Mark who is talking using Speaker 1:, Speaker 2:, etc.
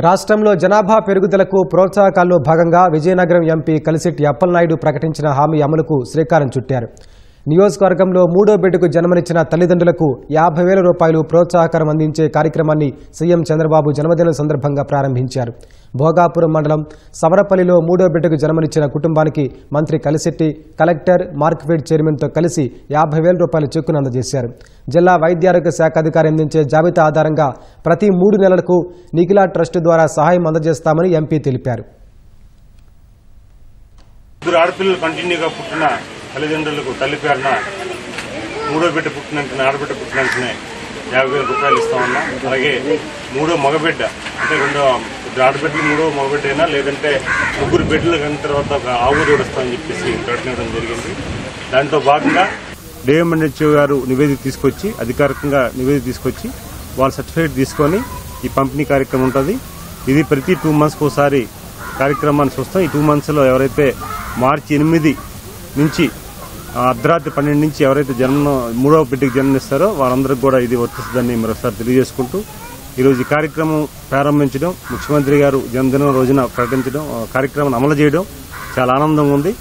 Speaker 1: రాష్ట్రంలో జనాభా పెరుగుదలకు ప్రోత్సాహకాల్లో భాగంగా విజయనగరం ఎంపీ కలిసిట్టి అప్పలనాయుడు ప్రకటించిన హామీ అమలుకు శ్రీకారం చుట్టారు. నియోజకవర్గంలో మూడో బిడ్డకు జన్మనిచ్చిన తల్లిదండ్రులకు 50,000 రూపాయలు ప్రోత్సాహకరం అందించే కార్యక్రమాన్ని సీఎం చంద్రబాబు జన్మదినం సందర్భంగా ప్రారంభించారు. భోగాపురం మండలం సవరపల్లిలో మూడో బిడ్డకు జన్మనిచ్చిన కుటుంబానికి మంత్రి కలిసిట్టి కలెక్టర్ మార్క్ఫెడ్ చైర్మన్తో కలిసి 50,000 రూపాయల చెక్కును అందజేశారు. జిల్లా వైద్యారోగ్య శాఖ అధికారి అందించే జాబితా ఆధారంగా ప్రతి 3 నెలలకు నిఖిలా ట్రస్ట్ ద్వారా సహాయం అందజేస్తామని ఎంపీ తెలిపారు.
Speaker 2: తల్లిదండ్రులకు తల్లి పేరున మూడో బిడ్డ పుట్టినంతనే ఆడబిడ్డ పుట్టినంతనే 50,000 రూపాయలు ఇస్తామన్నా. అలాగే మూడో మగబిడ్డ అంటే ఆడబిడ్డలు మూడో మగబిడ్డ అయినా లేదంటే 3 బిడ్డలు అయిన తర్వాత ఒక ఆవురు ఇస్తామని చెప్పేసి ప్రకటించడం జరిగింది. దాంతో భాగంగా డిఎంఎన్హెచ్ఓ గారు నివేదిక తీసుకొచ్చి అధికారికంగా నివేదిక తీసుకొచ్చి వాళ్ళ సర్టిఫికేట్ తీసుకొని ఈ పంపిణీ కార్యక్రమం ఉంటుంది. ఇది ప్రతి 2 మంత్స్కి ఒకసారి కార్యక్రమాన్ని చూస్తాం. ఈ 2 మంత్స్లో ఎవరైతే మార్చి 8 నుంచి అర్ధరాత్రి 12 నుంచి ఎవరైతే మూడవ బిడ్డకి జన్మనిస్తారో వారందరికీ కూడా ఇది వర్తిస్తుందని మరోసారి తెలియజేసుకుంటూ ఈరోజు ఈ కార్యక్రమం ప్రారంభించడం, ముఖ్యమంత్రి గారు జన్మదినం రోజున ప్రకటించడం, కార్యక్రమాన్ని అమలు చేయడం చాలా ఆనందంగా ఉంది.